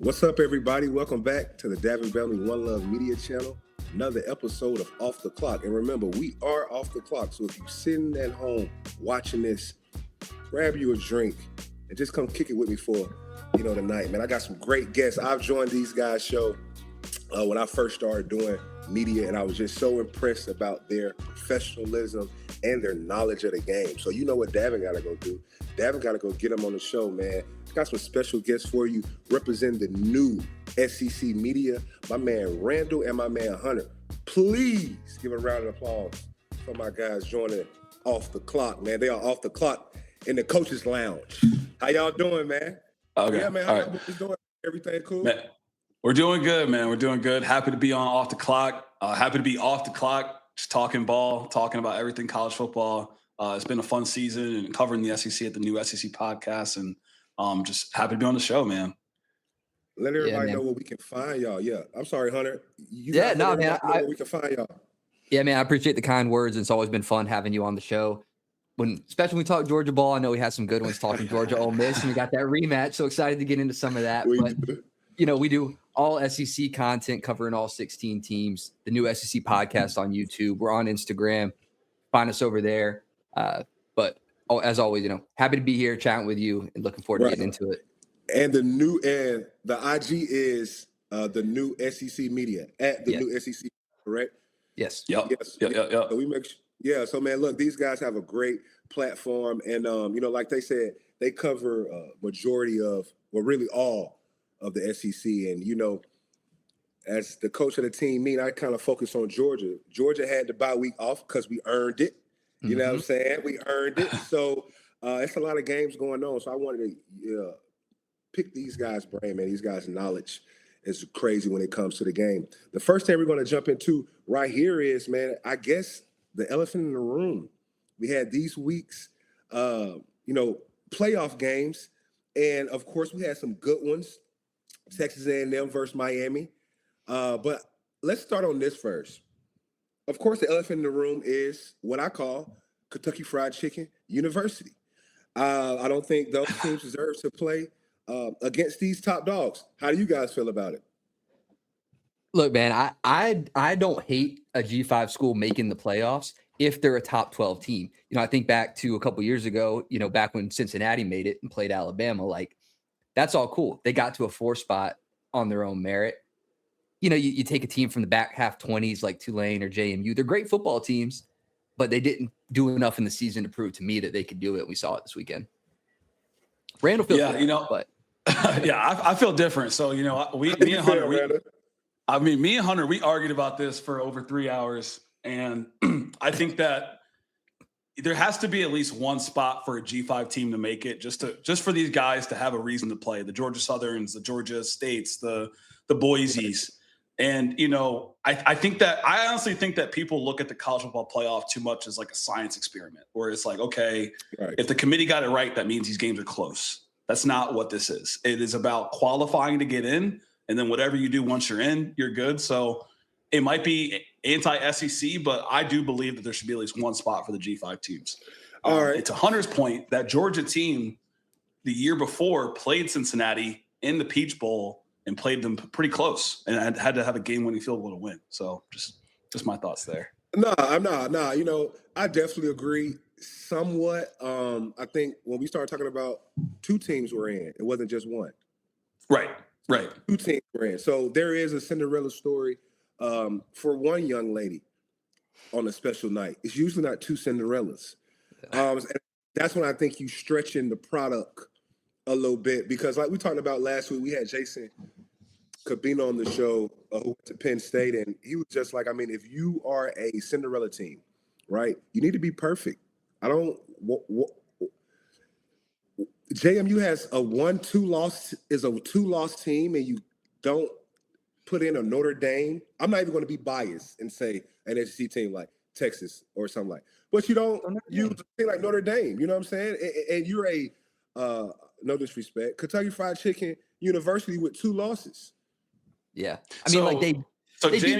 What's up, everybody? Welcome back to the Davin Bellamy One Love Media Channel. Another episode of Off the Clock. And remember, we are off the clock. So if you're sitting at home watching this, grab you a drink and just come kick it with me for, tonight, man. I got some great guests. I've joined these guys' show when I first started doing media, and I was just so impressed about their professionalism and their knowledge of the game. So you know what Davin got to go do. Davin got to go get them on the show, man. Got some special guests for you representing the new SEC media, my man Randall and my man Hunter. Please give a round of applause for my guys joining Off the Clock, man. They are off the clock in the coach's lounge. How y'all doing, man? Okay. Yeah, man. How y'all doing? Everything cool? Man, we're doing good, man. We're doing good. Happy to be on Off the Clock. Happy to be off the clock, just talking ball, talking about everything college football. It's been a fun season and covering the SEC at the new SEC podcast, and just happy to be on the show, man. Let everybody know where we can find y'all. Yeah. I'm sorry, Hunter. Man. Where we can find y'all. Yeah, man. I appreciate the kind words. It's always been fun having you on the show. Especially when we talk Georgia ball. I know we had some good ones talking Georgia Ole Miss, and we got that rematch. So excited to get into some of that. We do all SEC content covering all 16 teams. The new SEC podcast on YouTube. We're on Instagram. Find us over there. But as always, happy to be here chatting with you and looking forward to getting into it. And the IG is the new SEC media at the new SEC, correct? Yes. Yep. So we make so man, look, these guys have a great platform, and like they said, they cover majority of, really all of the SEC. And as the coach of the team, I kind of focus on Georgia. Georgia had the bye week off because we earned it. You know what I'm saying? We earned it. So it's a lot of games going on. So I wanted to pick these guys' brain, man. These guys' knowledge is crazy when it comes to the game. The first thing we're going to jump into right here is, man, I guess the elephant in the room. We had these weeks, playoff games. And, of course, we had some good ones. Texas A&M versus Miami. But let's start on this first. Of course, the elephant in the room is what I call Kentucky Fried Chicken University. I don't think those teams deserve to play against these top dogs. How do you guys feel about it? Look, man, I don't hate a G5 school making the playoffs if they're a top 12 team. I think back to a couple years ago, back when Cincinnati made it and played Alabama, like that's all cool. They got to a 4 spot on their own merit. You take a team from the back half 20s like Tulane or JMU. They're great football teams, but they didn't do enough in the season to prove to me that they could do it. We saw it this weekend. Randall feels but I feel different. So, me and Hunter, me and Hunter, we argued about this for over 3 hours. And I think that there has to be at least one spot for a G5 team to make it, just for these guys to have a reason to play. The Georgia Southerns, the Georgia States, the Boise's. And, I honestly think that people look at the college football playoff too much as like a science experiment, where it's like, okay, if the committee got it right, that means these games are close. That's not what this is. It is about qualifying to get in. And then whatever you do once you're in, you're good. So it might be anti-SEC, but I do believe that there should be at least one spot for the G5 teams. All right. To Hunter's point, that Georgia team the year before played Cincinnati in the Peach Bowl and played them pretty close, and I had to have a game-winning field goal to win. So just my thoughts there. No. I definitely agree somewhat. I think when we started talking about 2 teams were in, it wasn't just one. Right. 2 teams were in. So there is a Cinderella story for one young lady on a special night. It's usually not 2 Cinderellas. And that's when I think you stretching the product a little bit, because like we talked about last week, we had Jason Cabino on the show who went to Penn State, and he was just like, if you are a Cinderella team, right, you need to be perfect. JMU has a 2-loss team, and you don't put in a Notre Dame. I'm not even going to be biased and say an SEC team like Texas or something like, but you don't use a team like Notre Dame. You know what I'm saying? And you're a no disrespect, Kentucky Fried Chicken University with 2 losses. Yeah. So JMU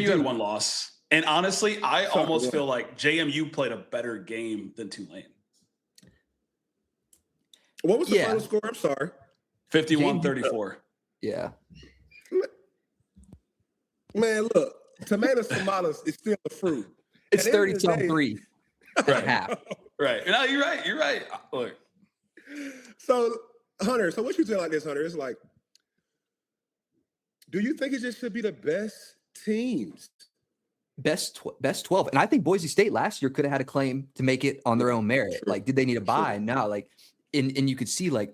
had 1 loss. And honestly, I almost feel like JMU played a better game than Tulane. What was the final score? I'm sorry. 51-34. Yeah. Man, look, tomatoes is still a fruit. It's 30-3 at half. Right. No, you're right. You're right. Look. So, Hunter, so what you tell like this, Hunter, is like, do you think it just should be the best teams? Best 12. And I think Boise State last year could have had a claim to make it on their own merit. Sure. Like, did they need a bye? No, like, and you could see, like,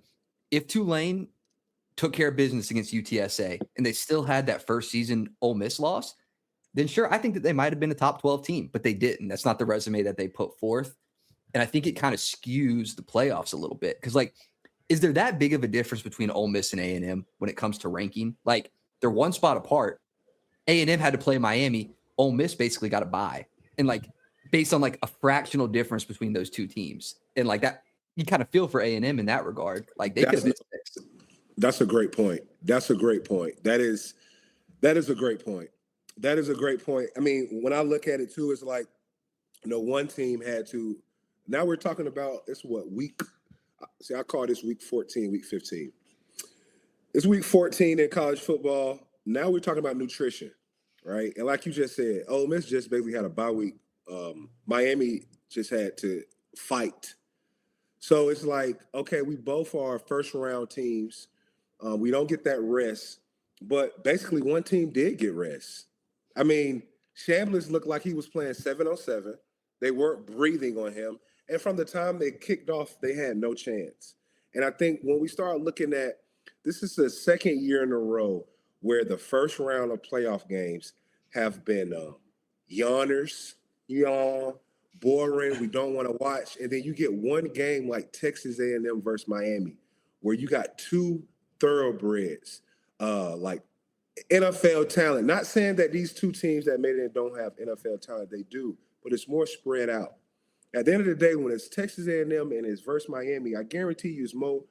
if Tulane took care of business against UTSA and they still had that first season Ole Miss loss, then sure, I think that they might have been a top 12 team, but they didn't. That's not the resume that they put forth. And I think it kind of skews the playoffs a little bit. Because, like, is there that big of a difference between Ole Miss and A&M when it comes to ranking? Like, they're one spot apart. A&M had to play Miami. Ole Miss basically got a bye. And, like, based on, like, a fractional difference between those two teams. And, like, that, you kind of feel for A&M in that regard. Like, they could have been sixth. That's a great point. That is a great point. That is a great point. That is a great point. I mean, when I look at it, too, it's like, one team had to – now we're talking about – it's what, week – see, I call this week 14, week 15. It's week 14 in college football. Now we're talking about nutrition, right? And like you just said, Ole Miss just basically had a bye week. Miami just had to fight. So it's like, okay, we both are first-round teams. We don't get that rest. But basically one team did get rest. I mean, Chambliss looked like he was playing 7-on-7. They weren't breathing on him. And from the time they kicked off, they had no chance. And I think when we start looking at, this is the second year in a row where the first round of playoff games have been yawners, yawn, boring, we don't want to watch. And then you get one game like Texas A&M versus Miami, where you got two thoroughbreds, like NFL talent. Not saying that these two teams that made it don't have NFL talent, they do, but it's more spread out. At the end of the day, when it's Texas A&M and it's versus Miami, I guarantee you it's more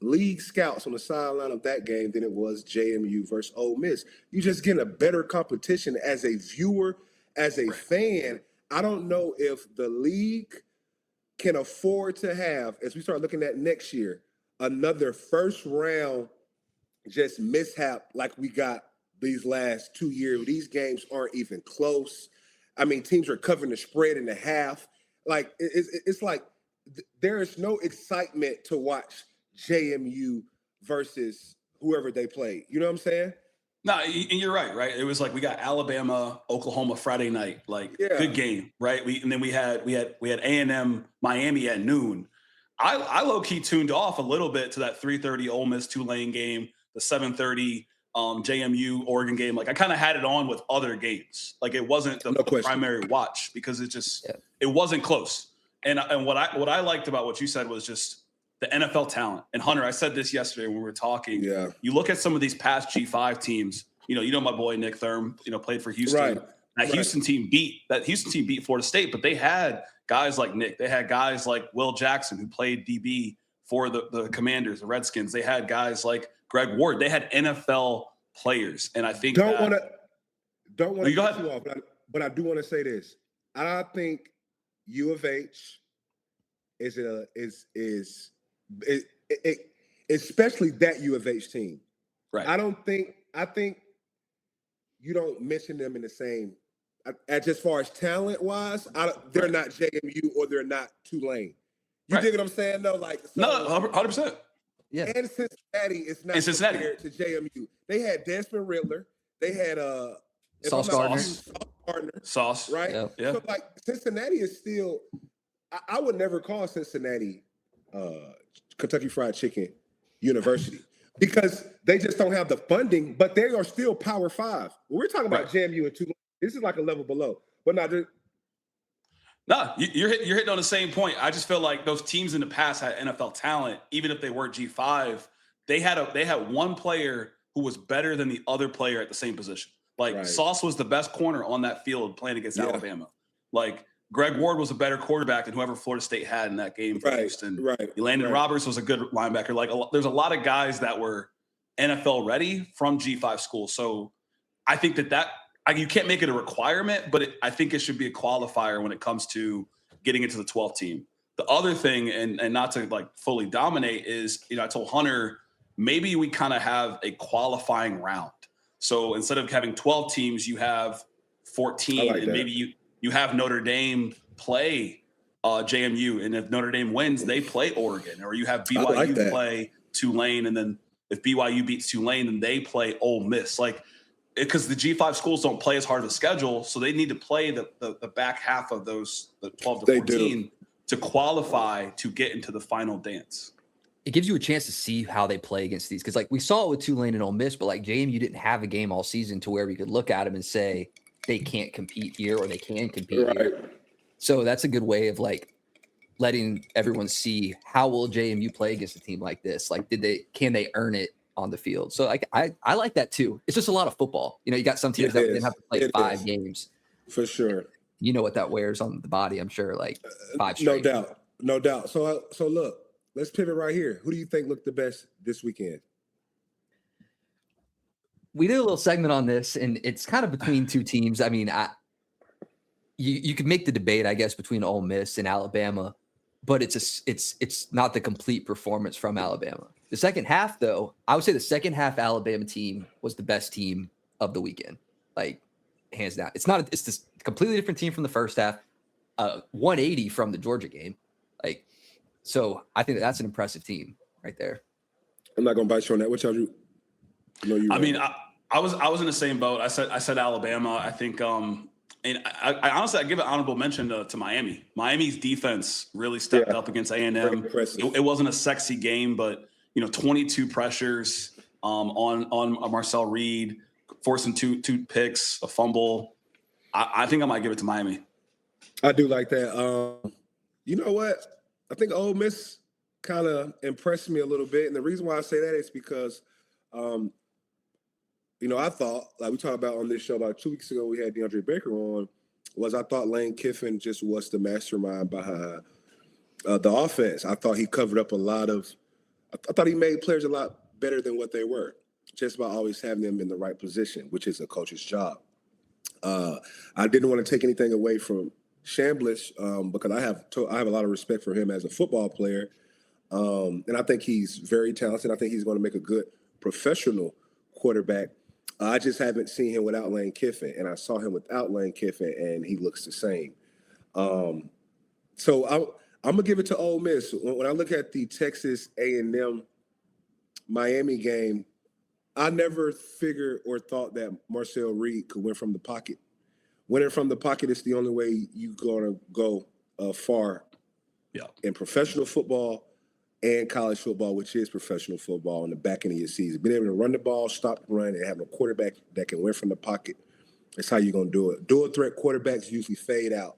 league scouts on the sideline of that game than it was JMU versus Ole Miss. You're just getting a better competition as a viewer, as a fan. I don't know if the league can afford to have, as we start looking at next year, another first round just mishap like we got these last 2 years. These games aren't even close. I mean, teams are covering the spread in the half. Like, it's like there is no excitement to watch JMU versus whoever they play. You know what I'm saying? No, and you're right? It was like we got Alabama, Oklahoma Friday night, like good game, right? And then we had A&M Miami at noon. I low key tuned off a little bit to that 3:30 Ole Miss Tulane game, the 7:30 JMU Oregon game. Like I kind of had it on with other games. Like it wasn't the primary watch because it wasn't close. And what I liked about what you said was just the NFL talent. And Hunter, I said this yesterday when we were talking. Yeah. You look at some of these past G5 teams. You know my boy Nick Thurm. Played for Houston. Right. That Houston team beat Florida State, but they had guys like Nick. They had guys like Will Jackson who played DB for the Commanders, the Redskins. They had guys like Greg Ward. They had NFL players, and I think don't want to cut you off, but I do want to say this. I think U of H is especially that U of H team. Right. I think you don't mention them in the same. As far as talent wise, they're not JMU or they're not Tulane. You dig what I'm saying? Though, like no, 100%. Yeah. And Cincinnati is not compared to JMU. They had Desmond Riddler. They had Sauce Gardner. Sauce, right? Yeah. So like Cincinnati is still. I would never call Cincinnati Kentucky Fried Chicken University because they just don't have the funding. But they are still Power 5. When we're talking about JMU and Tulane, this is like a level below. But now, no, you're hitting on the same point. I just feel like those teams in the past had NFL talent, even if they were G5. They had one player who was better than the other player at the same position. Like Sauce was the best corner on that field playing against Alabama. Like Greg Ward was a better quarterback than whoever Florida State had in that game for Houston. Landon Roberts was a good linebacker. Like there's a lot of guys that were NFL ready from G5 schools. So I think that you can't make it a requirement, but I think it should be a qualifier when it comes to getting into the 12th team. The other thing, and not to like fully dominate, is I told Hunter maybe we kind of have a qualifying round. So instead of having 12 teams, you have 14, and maybe you have Notre Dame play JMU, and if Notre Dame wins, they play Oregon, or you have BYU play Tulane, and then if BYU beats Tulane, then they play Ole Miss. Like, because the G5 schools don't play as hard of a schedule, so they need to play the back half of those, the 12 to 14, to qualify to get into the final dance. It gives you a chance to see how they play against these. Because, like, we saw it with Tulane and Ole Miss, but, like, JMU didn't have a game all season to where we could look at them and say they can't compete here or they can compete here. So that's a good way of, like, letting everyone see how will JMU play against a team like this. Like, can they earn it on the field? So, like, I like that too. It's just a lot of football. You know, you got some teams that didn't have to play 5 games. For sure. You know what that wears on the body, I'm sure, like 5 straight. No doubt. So look, let's pivot right here. Who do you think looked the best this weekend? We did a little segment on this, and it's kind of between 2 teams. I mean, you could make the debate, I guess, between Ole Miss and Alabama, but it's not the complete performance from Alabama. The second half, though, I would say the second half Alabama team was the best team of the weekend, like hands down. It's this completely different team from the first half, 180 from the Georgia game, like. So I think that's an impressive team right there. I'm not gonna bite you on that. What y'all do? I mean, I was in the same boat. I said Alabama. I think and I honestly, I give an honorable mention to Miami. Miami's defense really stepped up against A&M. It wasn't a sexy game, but 22 pressures on Marcel Reed, forcing two picks, a fumble. I think I might give it to Miami. I do like that. You know what? I think Ole Miss kind of impressed me a little bit, and the reason why I say that is because, I thought, like we talked about on this show about 2 weeks ago, we had DeAndre Baker on, I thought Lane Kiffin just was the mastermind behind the offense. I thought he covered up I thought he made players a lot better than what they were, just by always having them in the right position, which is a coach's job. I didn't want to take anything away from Chambliss, because I have a lot of respect for him as a football player, and I think he's very talented. I think he's going to make a good professional quarterback. I just haven't seen him without Lane Kiffin, and I saw him without Lane Kiffin, and he looks the same. So I'm gonna give it to Ole Miss. When I look at the Texas A&M Miami game, I never figured or thought that Marcel Reed could win from the pocket. Winning from the pocket is the only way you're going to go far in professional football and college football, which is professional football, in the back end of your season. Being able to run the ball, stop the run, and having a quarterback that can win from the pocket, that's how you're going to do it. Dual threat quarterbacks usually fade out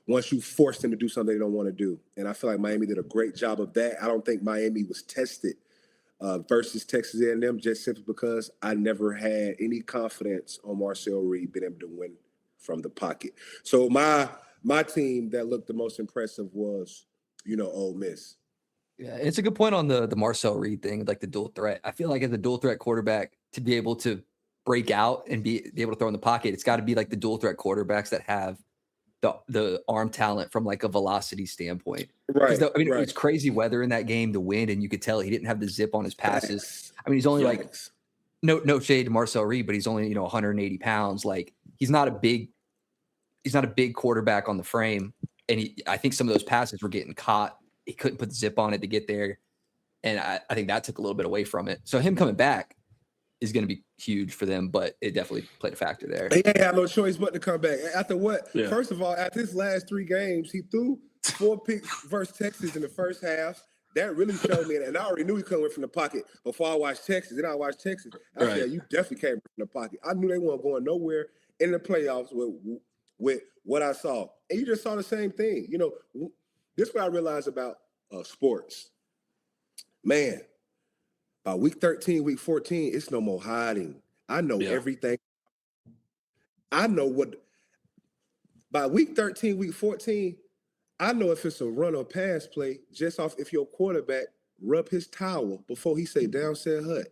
once you force them to do something they don't want to do. And I feel like Miami did a great job of that. I don't think Miami was tested versus Texas A&M just simply because I never had any confidence on Marcel Reed being able to win from the pocket. So my team that looked the most impressive was, Ole Miss. Yeah, it's a good point on the Marcel Reed thing, like the dual threat. I feel like as a dual threat quarterback, to be able to break out and be able to throw in the pocket, it's got to be like the dual threat quarterbacks that have the arm talent from like a velocity standpoint. Right. It was crazy weather in that game, the wind, and you could tell he didn't have the zip on his passes. I mean, he's only like no shade to Marcel Reed, but he's only 180 pounds. Like he's not a big quarterback on the frame, and I think some of those passes were getting caught. He couldn't put the zip on it to get there, and I think that took a little bit away from it. So him coming back is going to be huge for them, but it definitely played a factor there. He ain't had no choice but to come back. After what? Yeah. First of all, after his last 3 games, he threw 4 picks versus Texas in the first half. That really showed me, and I already knew he couldn't win from the pocket before I watched Texas. Then I watched Texas. I said, you definitely can't win from the pocket. I knew they weren't going nowhere in the playoffs with what I saw. And you just saw the same thing. This is what I realized about sports. Man, by week 13, week 14, it's no more hiding. I know everything. I know what – by week 13, week 14, I know if it's a run or pass play just off if your quarterback rub his towel before he say down said hut.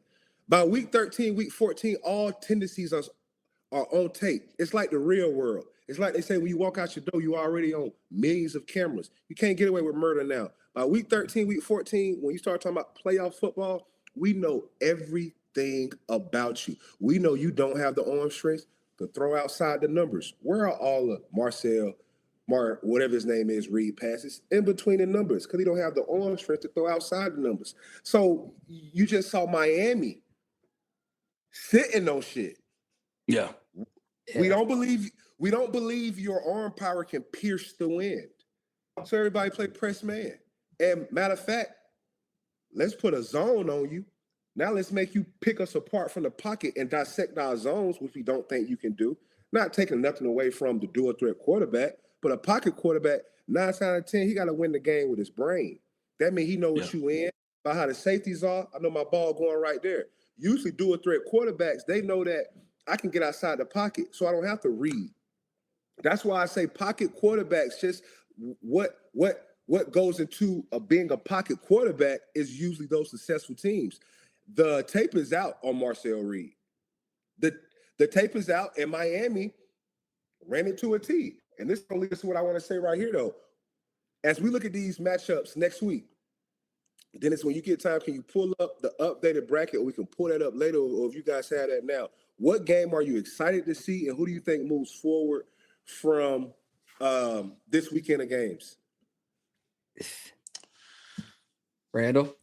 By week 13, week 14, all tendencies are on tape. It's like the real world. It's like they say when you walk out your door, you already on millions of cameras. You can't get away with murder now. By week 13, week 14, when you start talking about playoff football, we know everything everything about you. We know you don't have the arm strength to throw outside the numbers. Where are all of whatever his name is, Reed passes in between the numbers? Because he don't have the arm strength to throw outside the numbers. So you just saw Miami sitting on shit. Yeah. We don't believe your arm power can pierce the wind. So everybody play press man. And matter of fact, let's put a zone on you. Now let's make you pick us apart from the pocket and dissect our zones, which we don't think you can do. Not taking nothing away from the dual threat quarterback, but a pocket quarterback, 9 out of 10, he got to win the game with his brain. That means he knows you in, by how the safeties are. I know my ball going right there. Usually dual threat quarterbacks, they know that I can get outside the pocket, so I don't have to read. That's why I say pocket quarterbacks, just what goes into being a pocket quarterback is usually those successful teams. The tape is out on Marcel Reed. The tape is out, and Miami ran it to a T. And this is what I want to say right here, though. As we look at these matchups next week, Dennis, when you get time, can you pull up the updated bracket, or we can pull that up later, or if you guys have that now? What game are you excited to see, and who do you think moves forward from this weekend of games? Randall?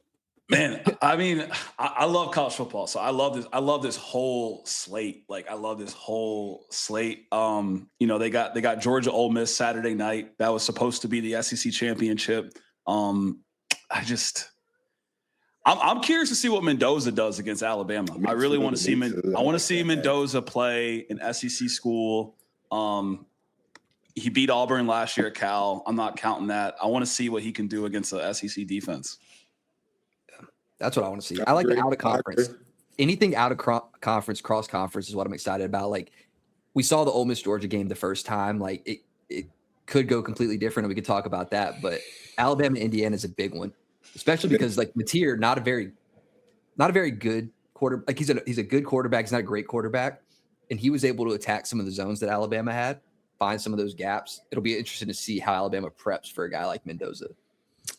Man, I mean, I love college football, so I love this whole slate. Like, I love this whole slate. They got Georgia Ole Miss Saturday night. That was supposed to be the SEC championship. I'm curious to see what Mendoza does against Alabama. I really want to see Mendoza play an SEC school. He beat Auburn last year at Cal. I'm not counting that. I want to see what he can do against the SEC defense. That's what I want to see. I like the out of conference. Anything out of conference, cross conference is what I'm excited about. Like, we saw the Ole Miss Georgia game the first time. Like, it could go completely different, and we could talk about that. But Alabama, Indiana is a big one, especially because like Mateer, not a very good quarter. Like, he's a good quarterback. He's not a great quarterback, and he was able to attack some of the zones that Alabama had, find some of those gaps. It'll be interesting to see how Alabama preps for a guy like Mendoza.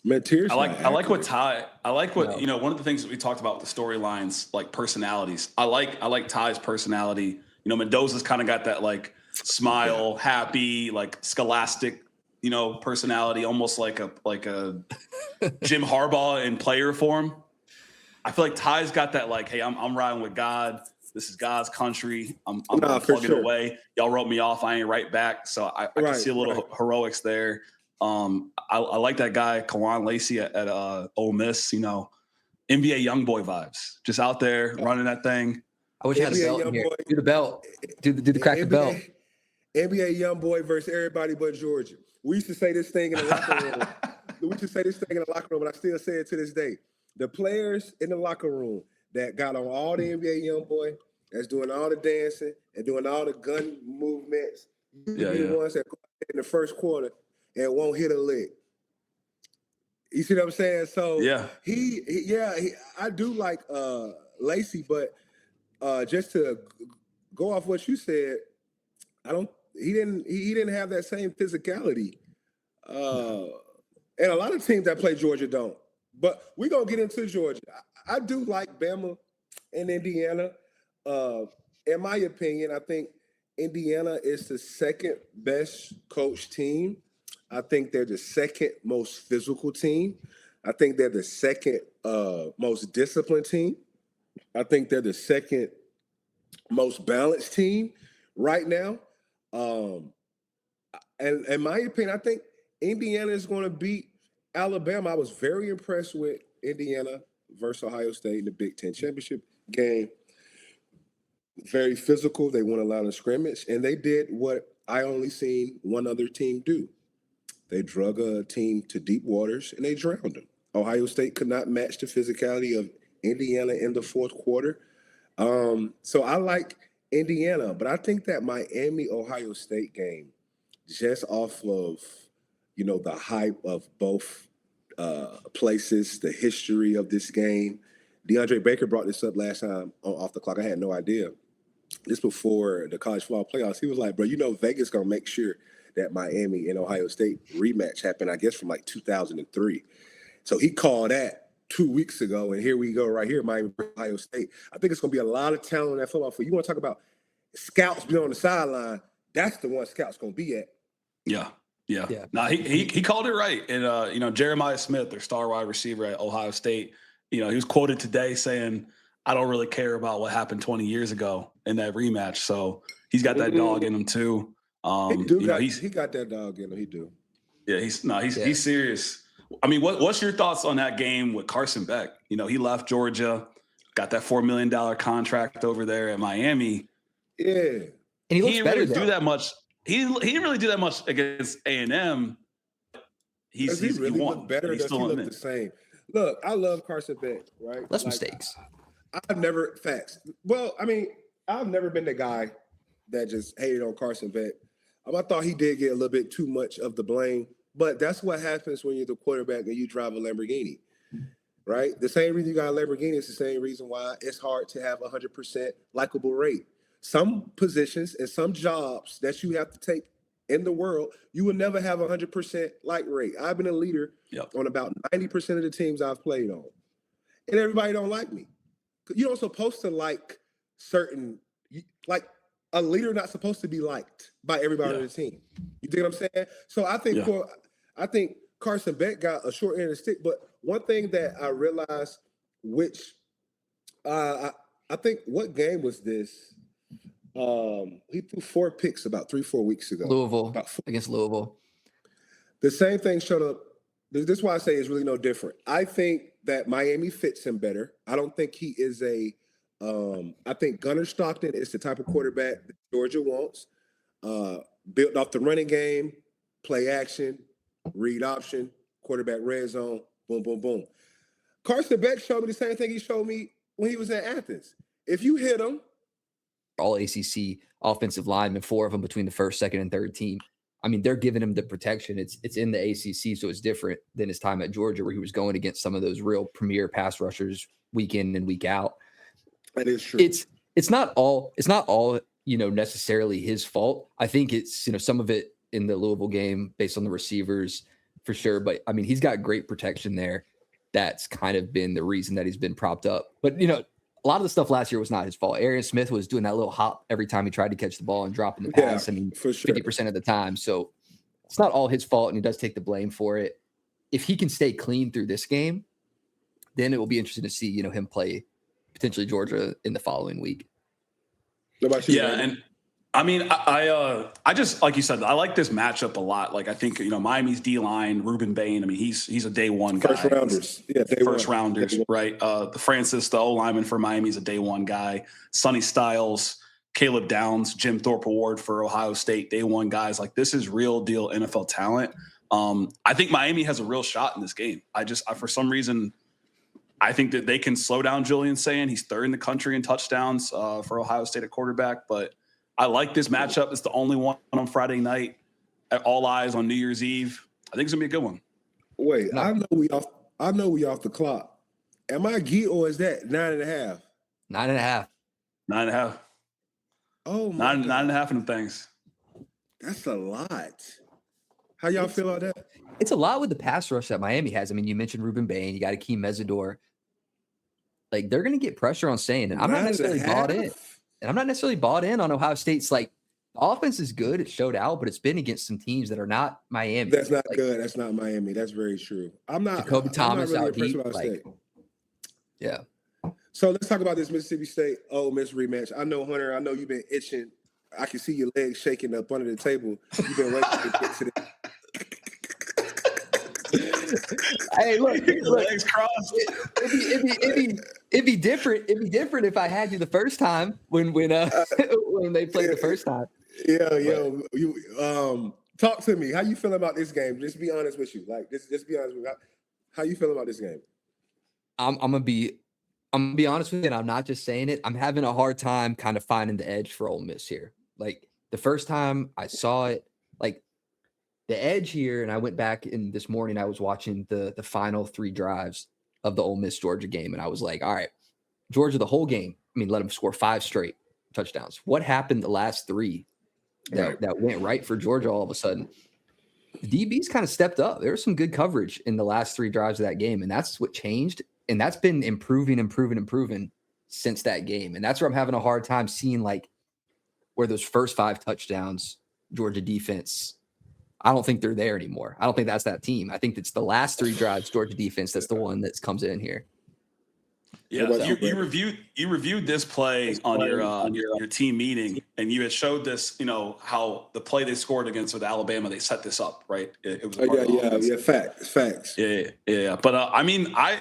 I like what one of the things that we talked about with the storylines, like personalities. I like Ty's personality. Mendoza's kind of got that like smile, happy, like scholastic, personality, almost like a Jim Harbaugh in player form. I feel like Ty's got that like, hey, I'm riding with God. This is God's country. I'm plugging away. Y'all wrote me off. I ain't right back. So I can see a little heroics there. I like that guy, Kawan Lacey at Ole Miss, NBA YoungBoy vibes, just out there running that thing. I wish I had a belt in here. Do the belt. Do the crack the belt. NBA YoungBoy versus everybody but Georgia. We used to say this thing in the locker room. But I still say it to this day. The players in the locker room that got on all the NBA YoungBoy, that's doing all the dancing and doing all the gun movements, the ones that go in the first quarter and won't hit a lick. You see what I'm saying? So I do like Lacey, but just to go off what you said, he didn't have that same physicality. And a lot of teams that play Georgia don't. But we're gonna get into Georgia. I do like Bama and Indiana. In my opinion, I think Indiana is the second best coached team. I think they're the second most physical team. I think they're the second most disciplined team. I think they're the second most balanced team right now. And in my opinion, I think Indiana is going to beat Alabama. I was very impressed with Indiana versus Ohio State in the Big Ten championship game. Very physical. They won a lot of scrimmage, and they did what I only seen one other team do. They drug a team to deep waters, and they drowned them. Ohio State could not match the physicality of Indiana in the fourth quarter. So I like Indiana, but I think that Miami-Ohio State game, just off of, the hype of both places, the history of this game. DeAndre Baker brought this up last time on Off the Clock. I had no idea. This before the college football playoffs. He was like, bro, Vegas going to make sure that Miami and Ohio State rematch happened, I guess, from like 2003. So he called that 2 weeks ago, and here we go right here, Miami, Ohio State. I think it's going to be a lot of talent in that football field. You want to talk about scouts being on the sideline? That's the one scouts going to be at. Yeah. No, he called it right. And Jeremiah Smith, their star wide receiver at Ohio State, he was quoted today saying, "I don't really care about what happened 20 years ago in that rematch." So he's got that dog in him too. He got that dog in him. He do. Yeah, he's serious. I mean, what's your thoughts on that game with Carson Beck? He left Georgia, got that $4 million contract over there at Miami. Yeah, and he looks better. Really do that much. He didn't really do that much against A&M. He won. Better? Does he look the same? Look, I love Carson Beck, right? Less mistakes. I've never been the guy that just hated on Carson Beck. I thought he did get a little bit too much of the blame, but that's what happens when you're the quarterback and you drive a Lamborghini, right? The same reason you got a Lamborghini is the same reason why it's hard to have 100% likable rate. Some positions and some jobs that you have to take in the world, you will never have 100% like rate. I've been a leader on about 90% of the teams I've played on, and everybody don't like me. You're not supposed to like a leader not supposed to be liked by everybody on the team. You dig what I'm saying? So I think Carson Beck got a short end of the stick. But one thing that I realized, which I think, what game was this? He threw 4 picks about 3-4 weeks ago. Louisville, against Louisville. The same thing showed up. This is why I say it's really no different. I think that Miami fits him better. I don't think he is I think Gunnar Stockton is the type of quarterback that Georgia wants. Built off the running game, play action, read option, quarterback red zone, boom, boom, boom. Carson Beck showed me the same thing he showed me when he was at Athens. If you hit him, all ACC offensive linemen, 4 of them between the first, second, and third team. I mean, they're giving him the protection. It's in the ACC, so it's different than his time at Georgia, where he was going against some of those real premier pass rushers week in and week out. That is true. It's not all necessarily his fault. I think it's some of it in the Louisville game based on the receivers for sure. But I mean, he's got great protection there. That's kind of been the reason that he's been propped up. But a lot of the stuff last year was not his fault. Arian Smith was doing that little hop every time he tried to catch the ball and dropping the pass. I mean, for sure. 50% of the time. So it's not all his fault, and he does take the blame for it. If he can stay clean through this game, then it will be interesting to see, him play potentially Georgia in the following week. What about you, man? And I mean, I just, like you said, I like this matchup a lot. Like, I think, Miami's D-line, Ruben Bain, I mean, he's a day one guy. First rounders. Yeah, First rounders, right? The O-lineman for Miami is a day one guy. Sonny Styles, Caleb Downs, Jim Thorpe Award for Ohio State, day one guys. Like, this is real deal NFL talent. I think Miami has a real shot in this game. For some reason, I think that they can slow down Julian Sayin. He's third in the country in touchdowns for Ohio State at quarterback, but I like this matchup. It's the only one on Friday night at All Eyes on New Year's Eve. I think it's gonna be a good one. Wait, I know we off the clock. Am I geek or is that 9.5? 9.5. 9.5. Oh my God. 9.5 of them things. That's a lot. How y'all feel about that? It's a lot with the pass rush that Miami has. I mean, you mentioned Ruben Bain. You got Akeem Mesidor. Like, they're going to get pressure on Sayin, and I'm not necessarily bought in. And I'm not necessarily bought in on Ohio State's, the offense is good. It showed out, but it's been against some teams that are not Miami. That's not good. That's not Miami. That's very true. I'm not. Jacoby Thomas really out deep. Yeah. So let's talk about this Mississippi State Ole Miss rematch. I know, Hunter, I know you've been itching. I can see your legs shaking up under the table. You've been waiting to get to this. Hey, look, legs crossed. It'd be different. It'd be different if I had you the first time when they played the first time. You talk to me. How you feeling about this game? Just be honest with you. Just be honest with me. How you feeling about this game? I'm gonna be honest with you, and I'm not just saying it. I'm having a hard time kind of finding the edge for Ole Miss here. Like, the first time I saw it, the edge here, and I went back in this morning, I was watching the final 3 drives of the Ole Miss Georgia game, and I was like, all right, Georgia, the whole game, let them score 5 straight touchdowns. What happened the last 3 that went right for Georgia all of a sudden? The DBs kind of stepped up. There was some good coverage in the last 3 drives of that game, and that's what changed. And that's been improving since that game. And that's where I'm having a hard time seeing like where those first 5 touchdowns, Georgia defense, I don't think they're there anymore. I don't think that's that team. I think it's the last 3 drives, Georgia defense, that's the one that comes in here. Yeah, so you reviewed this play on your team meeting, and you had showed this, how the play they scored against with Alabama, they set this up, right? It was facts. Yeah. But I mean, I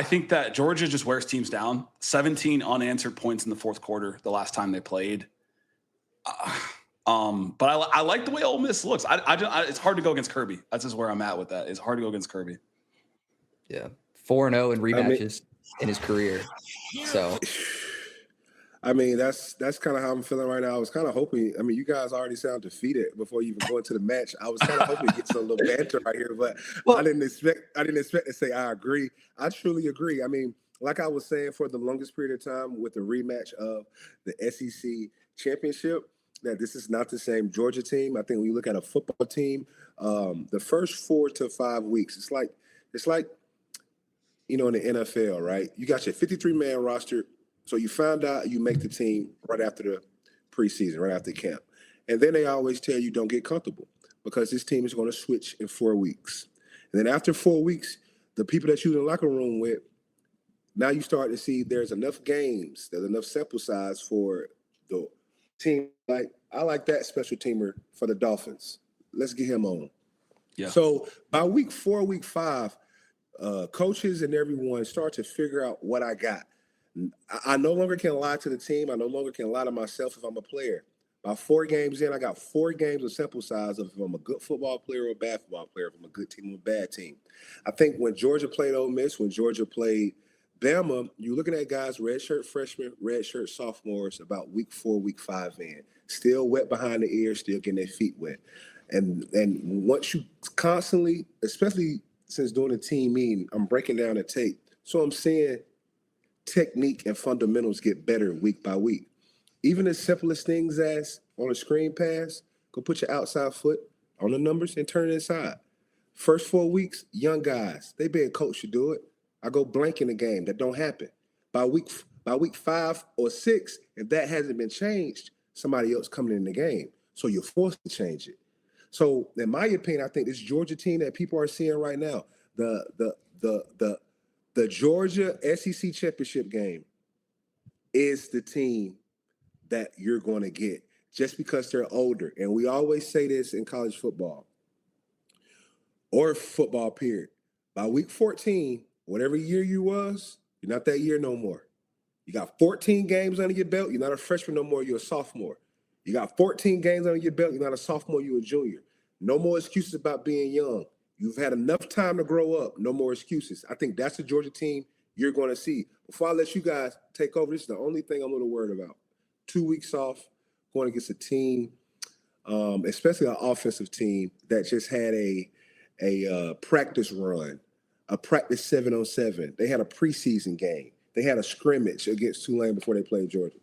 think that Georgia just wears teams down. 17 unanswered points in the fourth quarter the last time they played. But I like the way Ole Miss looks. It's hard to go against Kirby. That's just where I'm at with that. It's hard to go against Kirby. Yeah, 4-0 in rematches in his career. So, I mean, that's kind of how I'm feeling right now. I was kind of hoping. I mean, you guys already sound defeated before you even go into the match. I was kind of hoping to get some little banter right here, but I didn't expect to say I agree. I truly agree. I mean, like I was saying, for the longest period of time with the rematch of the SEC championship, that this is not the same Georgia team. I think when you look at a football team, the first 4 to 5 weeks, it's like in the NFL, right? You got your 53-man roster. So you found out you make the team right after the preseason, right after camp. And then they always tell you don't get comfortable because this team is going to switch in 4 weeks. And then after 4 weeks, the people that you're in the locker room with, now you start to see there's enough games, there's enough sample size for the team. Like, I like that special teamer for the Dolphins. Let's get him on. Yeah. So by week 4, week 5, coaches and everyone start to figure out what I got. I no longer can lie to the team. I no longer can lie to myself if I'm a player. By 4 games in, I got 4 games of sample size of if I'm a good football player or a bad football player, if I'm a good team or a bad team. I think when Georgia played Ole Miss, when Georgia played Bama, you're looking at guys, redshirt freshmen, redshirt sophomores, about week 4, week 5 in. Still wet behind the ears, still getting their feet wet. And once you constantly, especially since doing a team meeting, I'm breaking down the tape. So I'm seeing technique and fundamentals get better week by week. Even as simple as things as on a screen pass, go put your outside foot on the numbers and turn it inside. First 4 weeks, young guys, they being coached to do it. I go blank in the game. That don't happen. By week 5 or 6, if that hasn't been changed, somebody else coming in the game. So you're forced to change it. So in my opinion, I think this Georgia team that people are seeing right now, the Georgia SEC championship game is the team that you're going to get just because they're older. And we always say this in college football or football period. By week 14, whatever year you was, you're not that year no more. You got 14 games under your belt. You're not a freshman no more. You're a sophomore. You got 14 games under your belt. You're not a sophomore. You're a junior. No more excuses about being young. You've had enough time to grow up. No more excuses. I think that's the Georgia team you're going to see. Before I let you guys take over, this is the only thing I'm a little worried about. 2 weeks off, going against a team, especially an offensive team that just had a practice run, a practice 7-on-7. They had a preseason game. They had a scrimmage against Tulane before they played Georgia.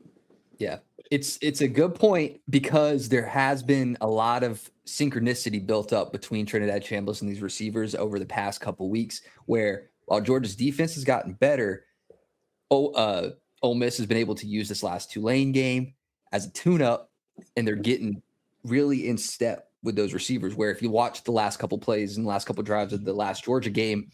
Yeah, it's a good point because there has been a lot of synchronicity built up between Trinidad Chambliss and these receivers over the past couple weeks, where while Georgia's defense has gotten better, Ole Miss has been able to use this last Tulane game as a tune-up, and they're getting really in step with those receivers, where if you watch the last couple plays and the last couple drives of the last Georgia game,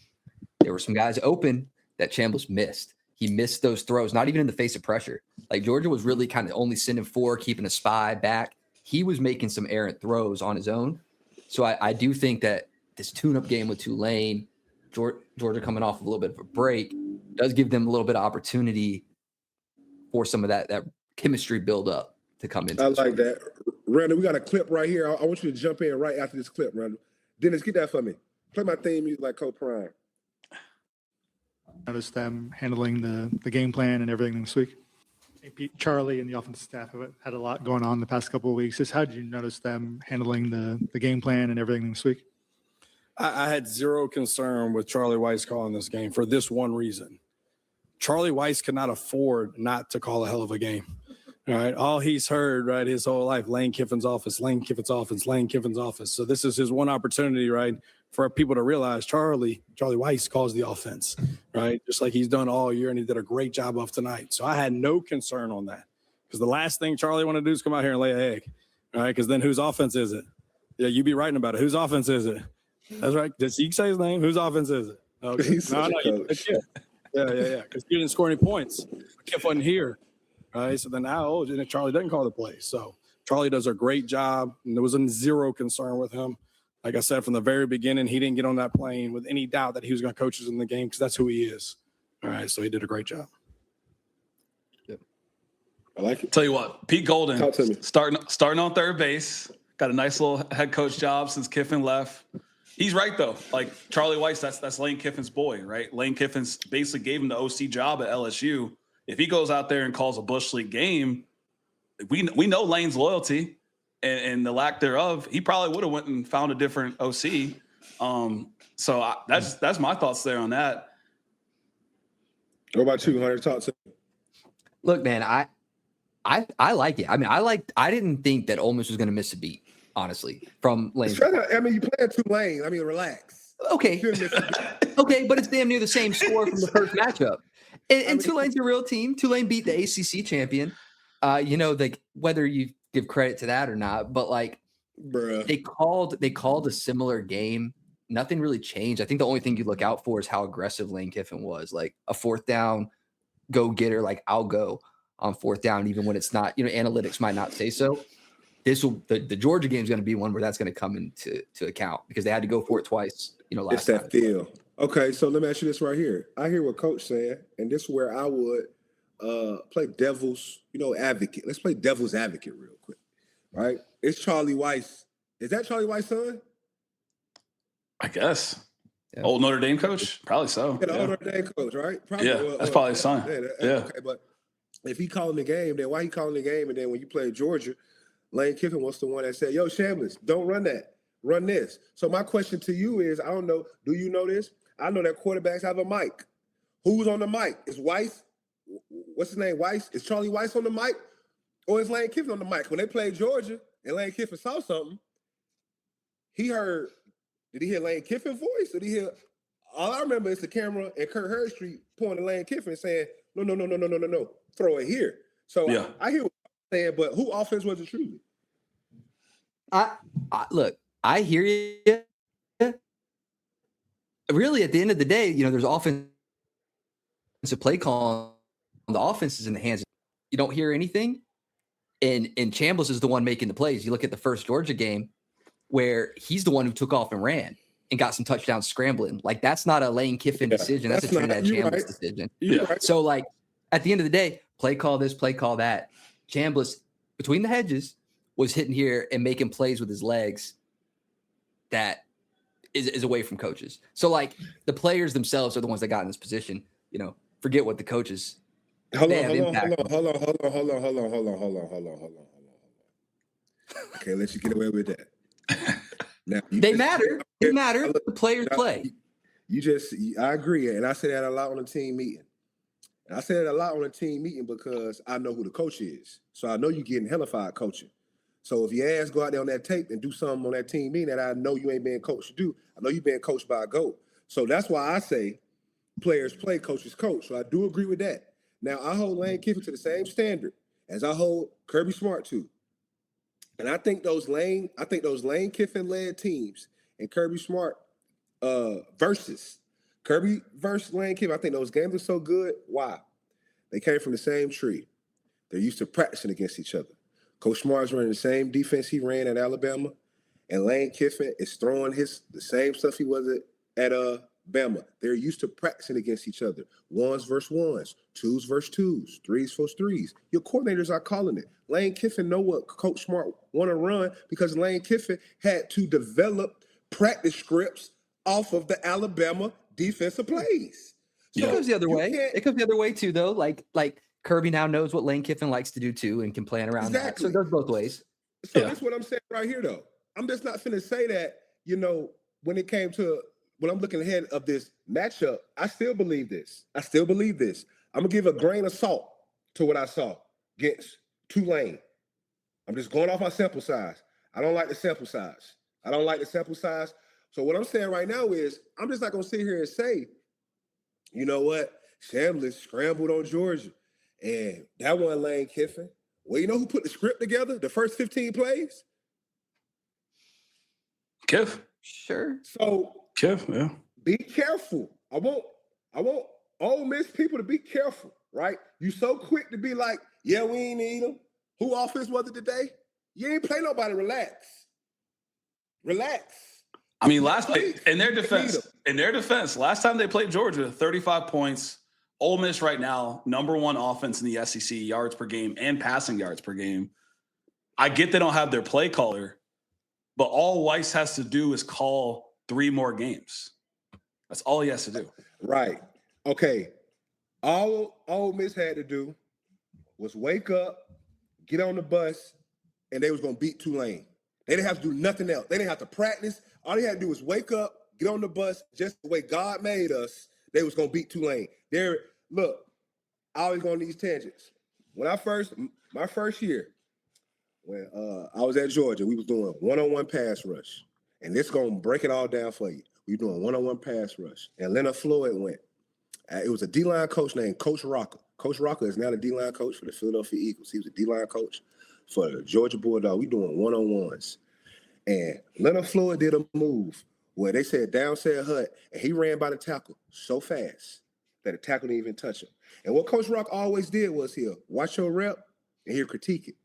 there were some guys open that Chambliss missed. He missed those throws, not even in the face of pressure. Like Georgia was really kind of only sending 4, keeping a spy back. He was making some errant throws on his own. So I do think that this tune-up game with Tulane, Georgia coming off a little bit of a break, does give them a little bit of opportunity for some of that chemistry build up to come in. I like that. Randall, we got a clip right here. I want you to jump in right after this clip, Randall. Dennis, get that for me. Play my theme music like Co-Prime. Noticed them handling the game plan and everything this week. Charlie and the offensive staff have had a lot going on the past couple of weeks. Just how did you notice them handling the game plan and everything this week? I had zero concern with Charlie Weiss calling this game for this one reason. Charlie Weiss cannot afford not to call a hell of a game. All right. All he's heard, right, his whole life, Lane Kiffin's office, Lane Kiffin's office, Lane Kiffin's office. So this is his one opportunity, right, for people to realize Charlie Weiss calls the offense, right? Just like he's done all year, and he did a great job of tonight. So I had no concern on that, because the last thing Charlie wanted to do is come out here and lay an egg, all right? Because then whose offense is it? Yeah, you be writing about it. Whose offense is it? That's right. Did he say his name? Whose offense is it? Okay. He's such a coach. Yeah. Because you didn't score any points. Kiff wasn't here, right? So then now, Charlie doesn't call the play. So Charlie does a great job, and there was zero concern with him. Like I said, from the very beginning, he didn't get on that plane with any doubt that he was going to coach us in the game, because that's who he is. All right, so he did a great job. Yep. I like it. Tell you what, Pete Golden Talk to me. starting on third base, got a nice little head coach job since Kiffin left. He's right though. Like Charlie Weiss, that's Lane Kiffin's boy, right? Lane Kiffin's basically gave him the OC job at LSU. If he goes out there and calls a Bush League game, we know Lane's loyalty and the lack thereof. He probably would have went and found a different OC. That's my thoughts there on that. What about you, Hunter? Talk to me. Look, man, I like it. I mean, I didn't think that Ole Miss was going to miss a beat, honestly, from Lane. I mean, you playing Tulane. I mean, relax. Okay. Okay, but it's damn near the same score from the first matchup. And Tulane's a real team. Tulane beat the ACC champion. Whether you give credit to that or not, but like, bruh, they called a similar game. Nothing really changed. I think the only thing you look out for is how aggressive Lane Kiffin was. Like a fourth down go getter, like I'll go on fourth down, even when it's not, analytics might not say so. The Georgia game is going to be one where that's going to come into account, because they had to go for it twice, last it's that time. feel. Okay, so let me ask you this right here. I hear what Coach saying, and this is where I would play devil's, advocate. Let's play devil's advocate real quick, right? It's Charlie Weiss. Is that Charlie Weiss' son? I guess. Yeah. Old Notre Dame coach? Probably so. Yeah, the old Notre Dame coach, right? Probably, that's probably his son. Yeah. Okay, but if he calling the game, then why he calling the game? And then when you play Georgia, Lane Kiffin was the one that said, yo, Shamblers, don't run that. Run this. So my question to you is, I don't know, do you know this? I know that quarterbacks have a mic. Who's on the mic? Is Weiss? What's his name? Weiss? Is Charlie Weiss on the mic? Or is Lane Kiffin on the mic? When they played Georgia and Lane Kiffin saw something, did he hear Lane Kiffin's voice? Did he hear? All I remember is the camera and Kurt Hurstreet pointing at Lane Kiffin and saying, no, throw it here. So yeah. I hear what you're saying, but who offense was it truly? Look, I hear you. Really, at the end of the day, there's offensive play call. The offense is in the hands. You don't hear anything, and Chambliss is the one making the plays. You look at the first Georgia game, where he's the one who took off and ran and got some touchdowns scrambling. Like, that's not a Lane Kiffin decision. That's a Trinidad Chambliss decision. Right. So, like, at the end of the day, play call this, play call that. Chambliss, between the hedges, was hitting here and making plays with his legs that is away from coaches. So, like, the players themselves are the ones that got in this position. Forget what the coaches. Hold on. Okay, let you get away with that. Now, they matter. They matter. The players play. I agree. And I say that a lot on the team meeting. And I say that a lot on the team meeting because I know who the coach is. So I know you're getting hellified coaching. So if your ass go out there on that tape and do something on that team meeting that I know you ain't being coached to do, I know you're being coached by a GOAT. So that's why I say players play, coaches coach. So I do agree with that. Now, I hold Lane Kiffin to the same standard as I hold Kirby Smart to. And I think those Lane Kiffin-led teams and Kirby Smart versus Kirby versus Lane Kiffin, I think those games are so good. Why? They came from the same tree. They're used to practicing against each other. Coach Smart's running the same defense he ran at Alabama, and Lane Kiffin is throwing the same stuff he was at Bama. They're used to practicing against each other. Ones versus ones, twos versus twos, threes versus threes. Your coordinators are calling it. Lane Kiffin know what Coach Smart want to run because Lane Kiffin had to develop practice scripts off of the Alabama defensive plays. So it goes the other way. It comes the other way too, though. Like Kirby now knows what Lane Kiffin likes to do too and can plan around that. So it goes both ways. So that's what I'm saying right here, though. I'm just not finna say that, when it came to when I'm looking ahead of this matchup, I still believe this. I'm going to give a grain of salt to what I saw against Tulane. I'm just going off my sample size. I don't like the sample size. So what I'm saying right now is I'm just not going to sit here and say, you know what, Shambliss scrambled on Georgia. And that one Lane Kiffin. Well, you know who put the script together? The first 15 plays? Kiff. Sure. So Kiff, yeah. Be careful. I want Ole Miss people to be careful, right? You so quick to be like, yeah, we ain't need them. Who offense was it today? You ain't play nobody. Relax. I mean, in their defense, last time they played Georgia, 35 points. Ole Miss right now, number one offense in the SEC, yards per game and passing yards per game. I get they don't have their play caller, but all Weiss has to do is call 3 more games. That's all he has to do. Right. Okay. All Ole Miss had to do was wake up, get on the bus, and they was going to beat Tulane. They didn't have to do nothing else. They didn't have to practice. All they had to do was wake up, get on the bus, just the way God made us. They was going to beat Tulane. Look, I always go on these tangents. My first year, when I was at Georgia, we was doing one-on-one pass rush. And this going to break it all down for you. We were doing one-on-one pass rush. And Leonard Floyd went. It was a D-line coach named Coach Rocker. Coach Rocker is now the D-line coach for the Philadelphia Eagles. He was a D-line coach for the Georgia Bulldogs. We doing one-on-ones. And Leonard Floyd did a move where they said down said Hut, and he ran by the tackle so fast that the tackle didn't even touch him. And what Coach Rock always did was he'll watch your rep and he'll critique it.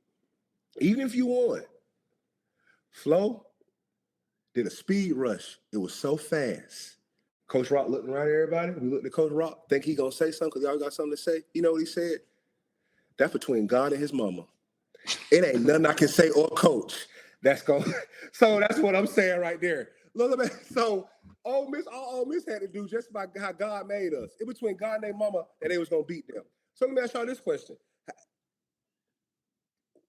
Even if you won, Flo did a speed rush. It was so fast. Coach Rock looking around at everybody. We looked at Coach Rock, think he gonna say something because y'all got something to say. You know what he said? That's between God and his mama. It ain't nothing I can say or coach. So that's what I'm saying right there. Look, man. So all Ole Miss had to do just by how God made us. It between God and their mama that they was gonna beat them. So let me ask y'all this question: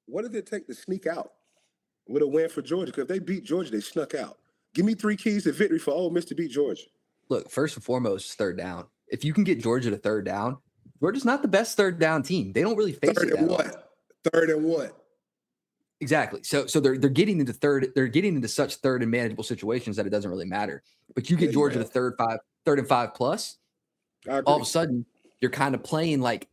what does it take to sneak out with a win for Georgia? Because if they beat Georgia, they snuck out. Give me 3 keys to victory for Ole Miss to beat Georgia. Look, first and foremost, third down. If you can get Georgia to third down, Georgia's not the best third down team. They don't really face it that often. Third and what? Exactly. So they're getting into third. They're getting into such third and manageable situations that it doesn't really matter. But you get Georgia to third and 5 plus. All of a sudden, you're kind of playing like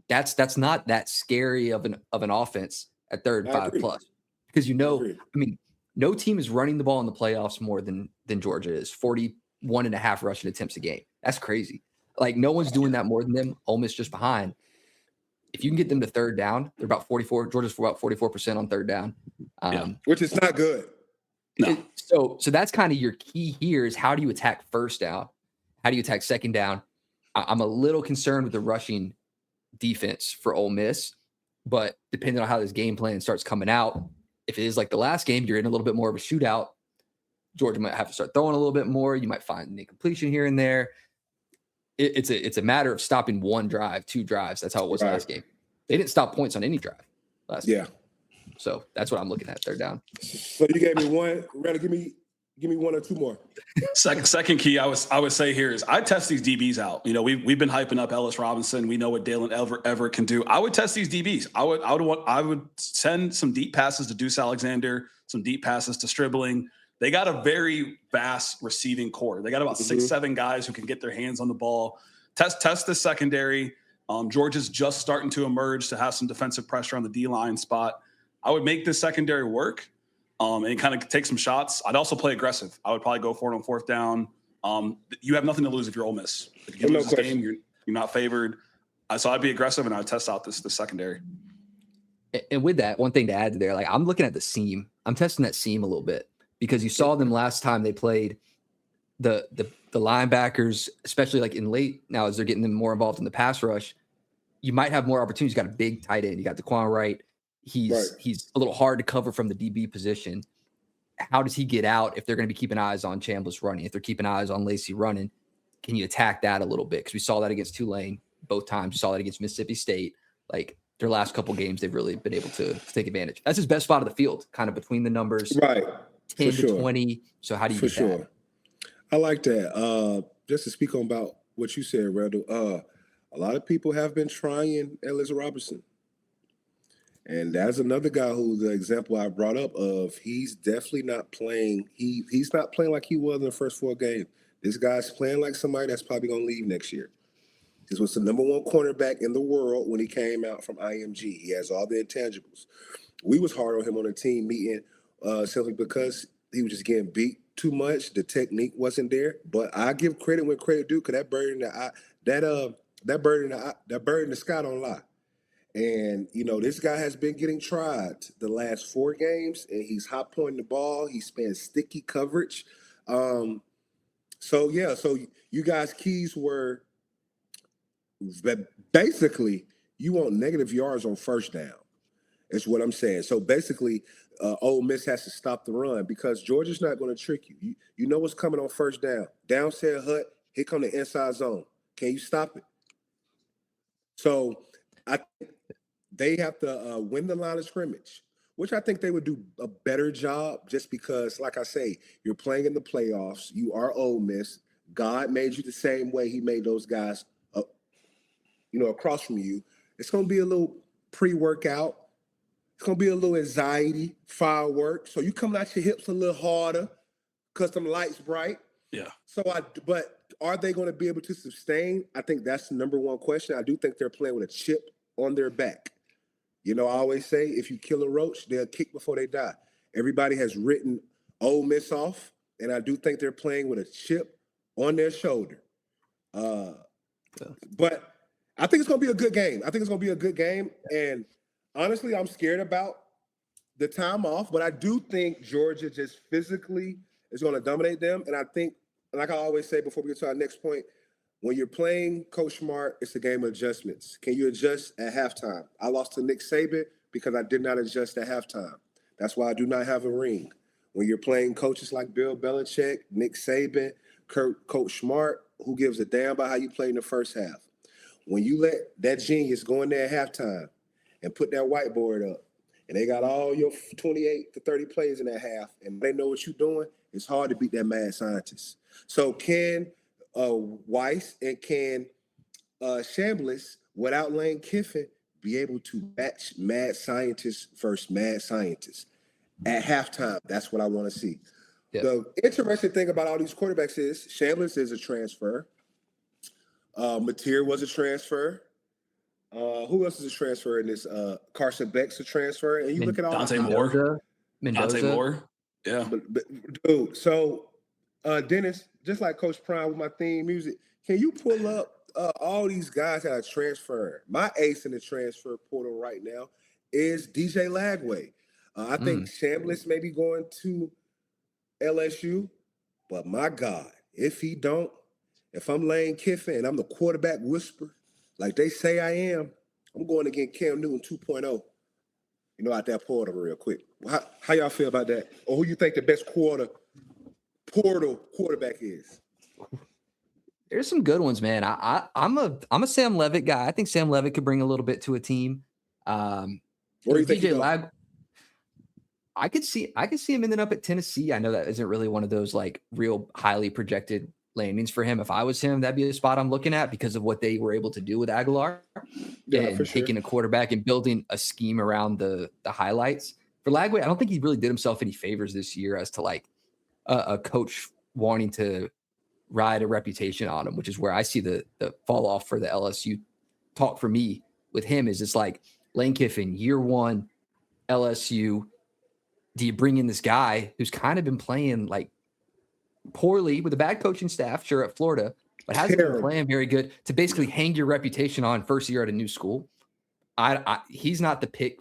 that's not that scary of an offense at third and 5 plus, because I mean, no team is running the ball in the playoffs more than Georgia is. 41.5 rushing attempts a game. That's crazy. Like, no one's doing that more than them. Ole Miss just behind. If you can get them to third down, they're about 44. Georgia's for about 44% on third down, which is not good. No. So that's kind of your key here is how do you attack first down? How do you attack second down? I'm a little concerned with the rushing defense for Ole Miss, but depending on how this game plan starts coming out, if it is like the last game, you're in a little bit more of a shootout. Georgia might have to start throwing a little bit more. You might find an incompletion here and there. It's a matter of stopping 1 drive, 2 drives. That's how it was last game. They didn't stop points on any drive last game. So that's what I'm looking at, third down. So you gave me one. Rather give me 1 or 2 more. Second key I would say here is I test these DBs out. You know, we've been hyping up Ellis Robinson. We know what Dalen Everett can do. I would test these DBs. I would send some deep passes to Deuce Alexander, some deep passes to Stribling. They got a very vast receiving core. They got about 6-7 guys who can get their hands on the ball. Test the secondary. Georgia's just starting to emerge to have some defensive pressure on the D-line spot. I would make this secondary work and kind of take some shots. I'd also play aggressive. I would probably go for it on 4th down. You have nothing to lose if you're Ole Miss. If you lose this game, you're not favored. So I'd be aggressive and I'd test out this secondary. And with that, one thing to add to there, like I'm looking at the seam. I'm testing that seam a little bit. Because you saw them last time they played the linebackers, especially like in late now as they're getting them more involved in the pass rush, you might have more opportunities. You got a big tight end. You got Daquan Wright. He's a little hard to cover from the DB position. How does he get out if they're going to be keeping eyes on Chambliss running? If they're keeping eyes on Lacey running, can you attack that a little bit? Because we saw that against Tulane both times. We saw that against Mississippi State. Like their last couple games, they've really been able to take advantage. That's his best spot of the field, kind of between the numbers. Right. 10 to 20. So how do you get that? I like that. Just to speak on about what you said, Randall, a lot of people have been trying Ellis Robinson. And that's another guy who's the example I brought up of he's definitely not playing. He's not playing like he was in the first 4 games. This guy's playing like somebody that's probably going to leave next year. This was the number 1 cornerback in the world when he came out from IMG. He has all the intangibles. We was hard on him on the team meeting simply because he was just getting beat too much. The technique wasn't there. But I give credit when credit due, because that bird in the eye, that bird in the sky don't lie. And this guy has been getting tried the last 4 games, and he's hot pointing the ball. He's playing sticky coverage. So you guys' keys were that basically you want negative yards on first down. Is what I'm saying. So basically, Ole Miss has to stop the run because Georgia's not going to trick you. You know what's coming on first down. Downset hut, here come the inside zone. Can you stop it? So I think they have to win the line of scrimmage, which I think they would do a better job just because, like I say, you're playing in the playoffs. You are Ole Miss. God made you the same way he made those guys, across from you. It's going to be a little pre-workout. It's going to be a little anxiety, fireworks. So you coming out your hips a little harder because them lights bright. Yeah. But are they going to be able to sustain? I think that's the number one question. I do think they're playing with a chip on their back. I always say, if you kill a roach, they'll kick before they die. Everybody has written Ole Miss off, and I do think they're playing with a chip on their shoulder. But I think it's going to be a good game. And honestly, I'm scared about the time off, but I do think Georgia just physically is going to dominate them. And I think, like I always say before we get to our next point, when you're playing Coach Smart, it's a game of adjustments. Can you adjust at halftime? I lost to Nick Saban because I did not adjust at halftime. That's why I do not have a ring. When you're playing coaches like Bill Belichick, Nick Saban, Coach Smart, who gives a damn about how you play in the first half? When you let that genius go in there at halftime and put that whiteboard up, and they got all your 28 to 30 plays in that half, and they know what you're doing, it's hard to beat that mad scientist. So can Weiss and can Chambliss, without Lane Kiffin, be able to match mad scientist versus mad scientist at halftime? That's what I want to see. Yeah. The interesting thing about all these quarterbacks is Chambliss is a transfer. Mateer was a transfer. Who else is a transfer in this? Carson Beck's a transfer. And you look at all Dante Moore. Dante Moore. Yeah. But dude, so Dennis, just like Coach Prime with my theme music, can you pull up all these guys that are transferring? My ace in the transfer portal right now is DJ Lagway. I think Chambliss may be going to LSU, but my God, if I'm Lane Kiffin and I'm the quarterback whisperer, like they say I am, I'm going to get Cam Newton 2.0, out that portal real quick. How y'all feel about that? Or who you think the best portal quarterback is? There's some good ones, man. I'm a Sam Levitt guy. I think Sam Levitt could bring a little bit to a team. Where do you think DJ Lag? I could see him ending up at Tennessee. I know that isn't really one of those like real highly projected landings for him. If I was him, that'd be a spot I'm looking at because of what they were able to do with Aguilar and taking a quarterback and building a scheme around the highlights. For Lagway, I don't think he really did himself any favors this year as to like a coach wanting to ride a reputation on him, which is where I see the fall off for the LSU talk for me with him is it's like Lane Kiffin, year one, LSU. Do you bring in this guy who's kind of been playing like poorly with a bad coaching staff, sure, at Florida, but hasn't been playing very good to basically hang your reputation on first year at a new school? He's not the pick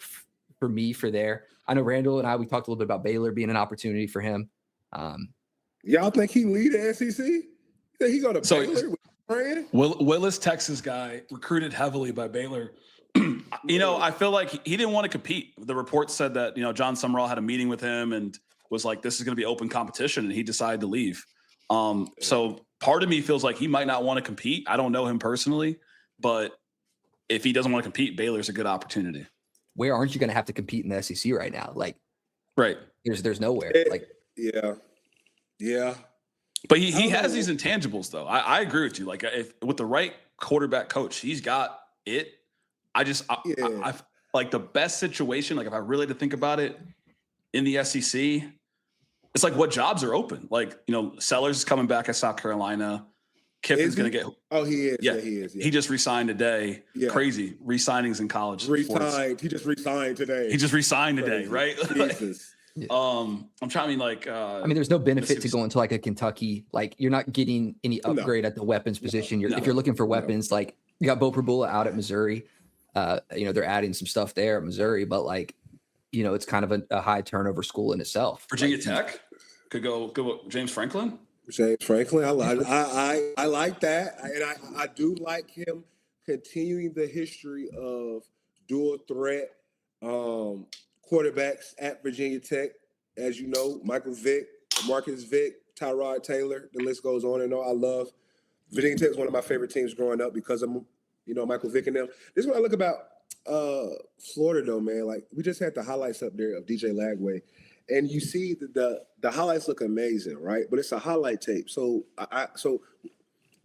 for me for there. I know Randall and we talked a little bit about Baylor being an opportunity for him. Y'all think he lead the SEC? He go to Baylor with Fran? Willis, Texas guy, recruited heavily by Baylor. I feel like he didn't want to compete. The report said that, John Summerall had a meeting with him and was like, this is going to be open competition, and he decided to leave. So part of me feels like he might not want to compete. I don't know him personally, but if he doesn't want to compete, Baylor's a good opportunity. Where aren't you going to have to compete in the SEC right now? Like, right. There's nowhere. Yeah. But he has these intangibles, though. I agree with you. Like, if with the right quarterback coach, he's got it. I like the best situation, like if I really had to think about it in the SEC, it's like what jobs are open. Like, Sellers is coming back at South Carolina. Kiffin's going to get. Oh, he is. Yeah, he is. Yeah. He just resigned today. Yeah. Crazy re-signings in college. Resigned. He just resigned today. Crazy. Right? Jesus. I'm trying to there's no benefit to going to like a Kentucky. Like you're not getting any upgrade at the weapons position. If you're looking for weapons, like you got Bo Prabula out at Missouri. They're adding some stuff there at Missouri, but like, it's kind of a high turnover school in itself. Virginia Tech could go James Franklin. James Franklin, I like that, and I do like him continuing the history of dual threat quarterbacks at Virginia Tech. As you know, Michael Vick, Marcus Vick, Tyrod Taylor. The list goes on and on. I love Virginia Tech is one of my favorite teams growing up because of Michael Vick and them. This is what I look about Florida though, man. Like we just had the highlights up there of DJ Lagway. And you see the highlights look amazing, right? But it's a highlight tape. So so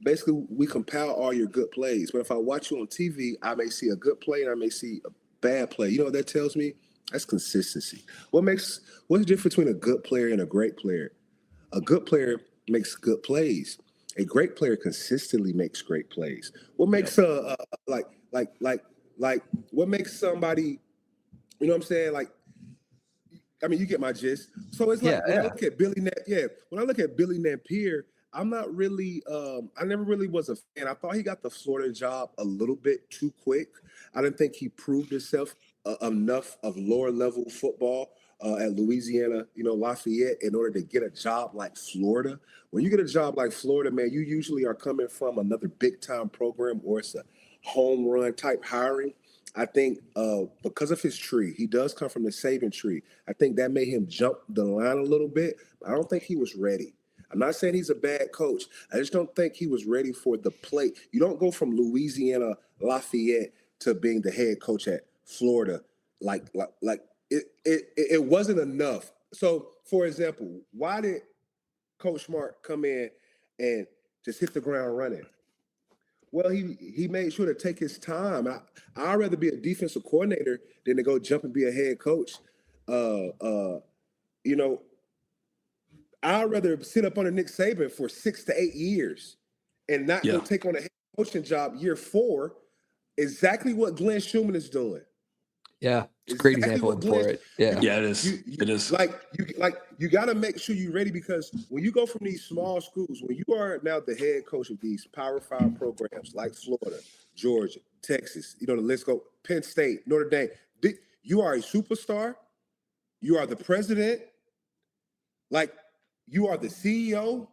basically we compile all your good plays. But if I watch you on TV, I may see a good play and I may see a bad play. You know what that tells me? That's consistency. What's the difference between a good player and a great player? A good player makes good plays. A great player consistently makes great plays. What makes what makes somebody, you know what I'm saying? Like, you get my gist. So it's like when I look at Billy Napier, I'm not really I never really was a fan. I thought he got the Florida job a little bit too quick. I didn't think he proved himself enough of lower level football at Louisiana, Lafayette, in order to get a job like Florida. When you get a job like Florida, man, you usually are coming from another big time program or it's a home run type hiring. I think because of his tree, he does come from the Saban tree. I think that made him jump the line a little bit. I don't think he was ready. I'm not saying he's a bad coach. I just don't think he was ready for the plate. You don't go from Louisiana Lafayette to being the head coach at Florida. Like it wasn't enough. So, for example, why did Coach Smart come in and just hit the ground running? Well, he made sure to take his time. I'd rather be a defensive coordinator than to go jump and be a head coach. I'd rather sit up under Nick Saban for 6 to 8 years and not go take on a head coaching job year 4. Exactly what Glenn Schumann is doing. Yeah, it's a great example for it. Yeah, it is. It is. You got to make sure you're ready because when you go from these small schools, when you are now the head coach of these Power 5 programs like Florida, Georgia, Texas, the list go, Penn State, Notre Dame, you are a superstar. You are the president. Like you are the CEO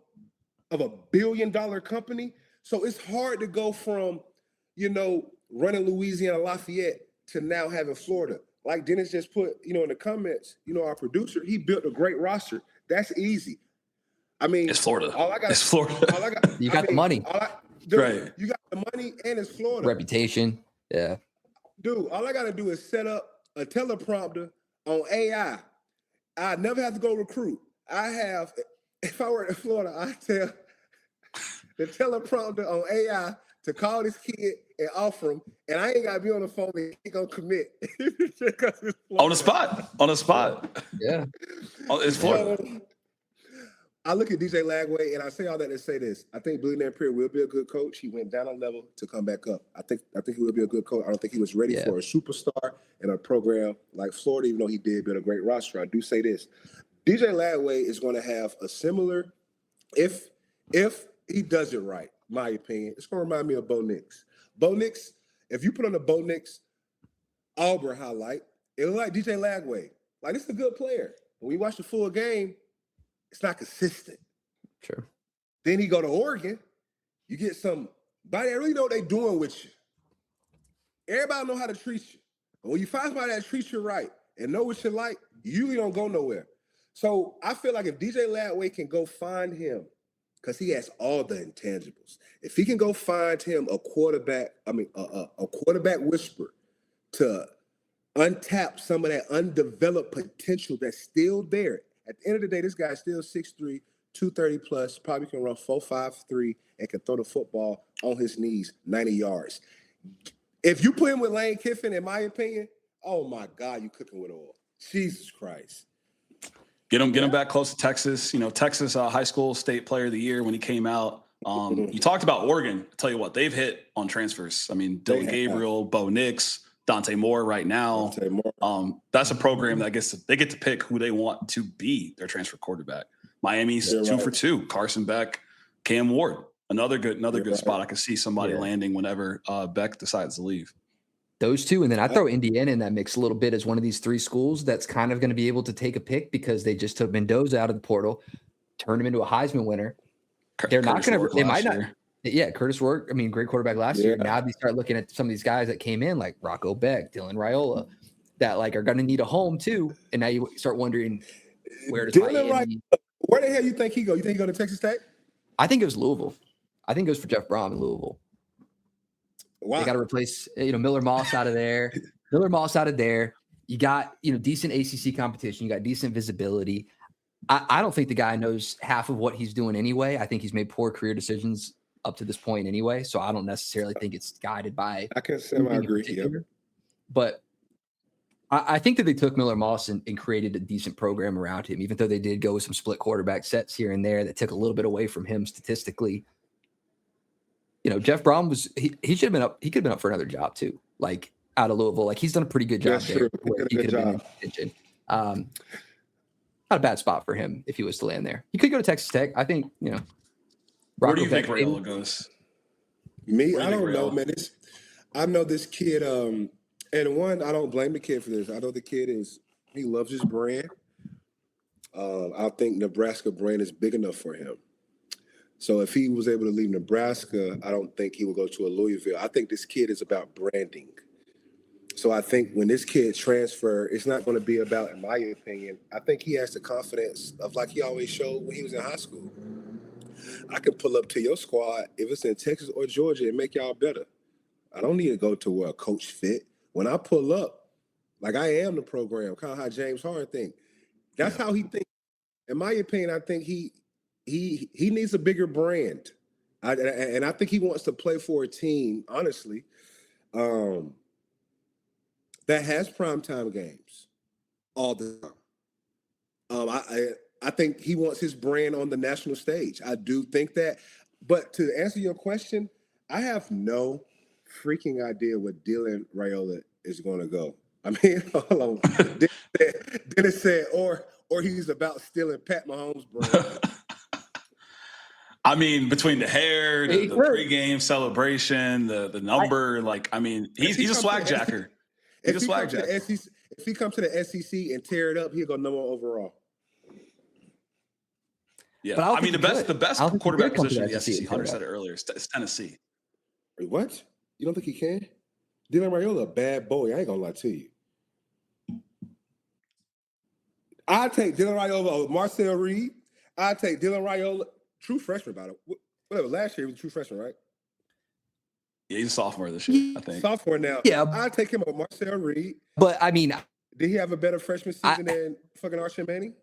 of a $1 billion company. So it's hard to go from, running Louisiana Lafayette to now having Florida. Like Dennis just put, in the comments, our producer, he built a great roster. That's easy. It's Florida. It's Florida. You got the money. Right. You got the money and it's Florida. Reputation. Yeah. Dude, all I got to do is set up a teleprompter on AI. I never have to go recruit. If I were in Florida, I tell the teleprompter on AI to call this kid and offer him, and I ain't gotta be on the phone and he gonna commit. On the spot. Yeah. It's Florida. I look at DJ Lagway and I say all that to say this. I think Billy Napier will be a good coach. He went down a level to come back up. I think he will be a good coach. I don't think he was ready for a superstar in a program like Florida, even though he did build a great roster. I do say this. DJ Lagway is going to have a similar, if he does it right, my opinion, it's going to remind me of Bo Nix. Bo Nix, if you put on the Bo Nix Auburn highlight, it look like DJ Lagway. Like, this is a good player. When you watch the full game, it's not consistent. Sure. Then he go to Oregon, you get somebody that really know what they're doing with you. Everybody know how to treat you. But when you find somebody that treats you right and know what you like, you usually don't go nowhere. So I feel like if DJ Lagway can go find him, because he has all the intangibles. If he can go find him a quarterback whisperer to untap some of that undeveloped potential that's still there. At the end of the day, this guy's still 6'3", 230 plus, probably can run 4.53 and can throw the football on his knees 90 yards. If you put him with Lane Kiffin, in my opinion, Oh my God, you cooking with oil. Jesus Christ. Get him back close to Texas. Texas high school state player of the year when he came out. You talked about Oregon. I'll tell you what, they've hit on transfers. I mean, Dylan Gabriel, Bo Nix, Dante Moore right now. That's a program that they get to pick who they want to be their transfer quarterback. Miami's 2 for 2. Carson Beck, Cam Ward. Another good spot. I can see somebody landing whenever Beck decides to leave. Those two, and then I throw Indiana in that mix a little bit as one of these 3 schools that's kind of going to be able to take a pick because they just took Mendoza out of the portal, turned him into a Heisman winner. They're not going to. They might not. Yeah, Curtis Rourke. I mean, great quarterback last year. Now they start looking at some of these guys that came in, like Rocco Beck, Dylan Raiola, that are going to need a home too. And now you start wondering where does Miami? Where the hell you think he go? You think he go to Texas Tech? I think it was Louisville. I think it was for Jeff Brom in Louisville. Wow. They got to replace, Miller Moss out of there. You got, decent ACC competition. You got decent visibility. I don't think the guy knows half of what he's doing anyway. I think he's made poor career decisions up to this point anyway. So I don't necessarily think it's guided by. I can semi-agree. Yep. But I think that they took Miller Moss and created a decent program around him, even though they did go with some split quarterback sets here and there that took a little bit away from him statistically. Jeff Brom he should have been up. He could have been up for another job too, out of Louisville. He's done a pretty good job there. He could have been in contention. Not a bad spot for him if he was to land there. He could go to Texas Tech. I think, Where do you think Raiola goes? Me, I don't know, man. I know this kid, and one, I don't blame the kid for this. I know the kid he loves his brand. I think Nebraska brand is big enough for him. So if he was able to leave Nebraska, I don't think he would go to a Louisville. I think this kid is about branding. So I think when this kid transfer, it's not going to be about, in my opinion, I think he has the confidence of he always showed when he was in high school. I can pull up to your squad if it's in Texas or Georgia and make y'all better. I don't need to go to where a coach fit. When I pull up, I am the program, kind of how James Harden think. That's how he thinks. In my opinion, I think he needs a bigger brand. And I think he wants to play for a team, honestly, that has primetime games all the time. I think he wants his brand on the national stage. I do think that. But to answer your question, I have no freaking idea where Dylan Raiola is going to go. I mean, hold on. Dennis said, or he's about stealing Pat Mahomes' brand. I mean, between the hair, the pregame celebration, the number, he's a swag jacker. He's a swag jacker. If he comes to the SEC and tear it up, he'll go number one overall. Yeah, the best quarterback position in the SEC. Hunter said it earlier. It's Tennessee. What? You don't think he can? Dylan Raiola, a bad boy. I ain't gonna lie to you. I'll take Dylan Raiola over Marcel Reed. I'll take Dylan Raiola, true freshman, by the way. Whatever, last year he was a true freshman, right? Yeah, he's a sophomore this year, I think. Sophomore now. Yeah. I'll take him over Marcel Reed. But, I mean. Did he have a better freshman season than fucking Archie Manning?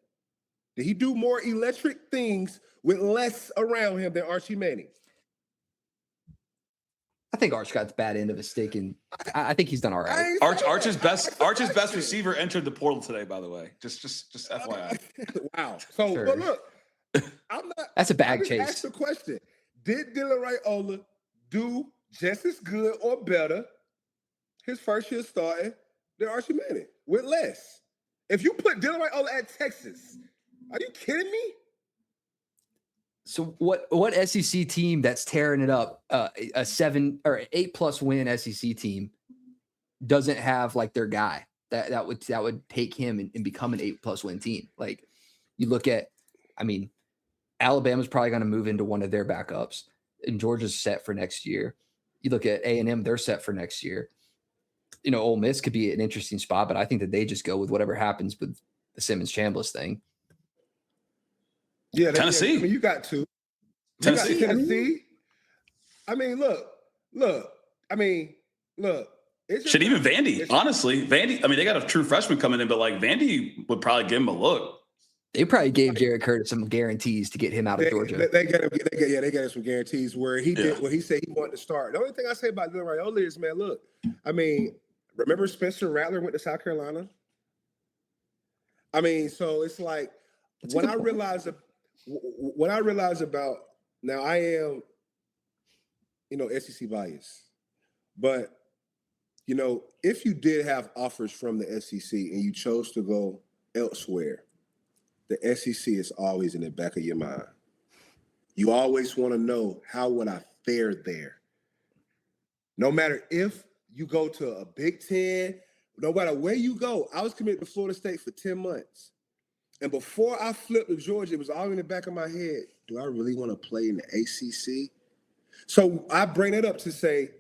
Did he do more electric things with less around him than Archie Manning? I think Arch got the bad end of a stick, and I think he's done all right. Arch's best receiver entered the portal today, by the way. Just FYI. Wow. So, sure. But look, I'm not. That's a bag chase. Ask the question: did Dylan Raiola do just as good or better his first year starting than Archie Manning with less? If you put Dylan Raiola at Texas, are you kidding me? So what SEC team that's tearing it up, a 7 or 8+ win SEC team, doesn't have their guy that would take him and become an 8+ win team? You look at, Alabama's probably going to move into one of their backups, and Georgia's set for next year. You look at A&M, they're set for next year. Ole Miss could be an interesting spot, but I think that they just go with whatever happens with the Simmons-Chambliss thing. Yeah, Tennessee. You got two. Tennessee. You got Tennessee. Look. Shit, even Vandy. Honestly, Vandy. They got a true freshman coming in, but Vandy would probably give him a look. They probably gave Jared Curtis some guarantees to get him out of Georgia. They got him some guarantees where he did what he said he wanted to start. The only thing I say about Dylan Raiola is, man, look, Remember Spencer Rattler went to South Carolina? I mean, so it's like when I realized about now I am, SEC bias, but if you did have offers from the SEC and you chose to go elsewhere, the SEC is always in the back of your mind. You always want to know, how would I fare there? No matter if you go to a Big Ten, no matter where you go. I was committed to Florida State for 10 months. And before I flipped to Georgia, it was all in the back of my head. Do I really want to play in the ACC? So I bring it up to say,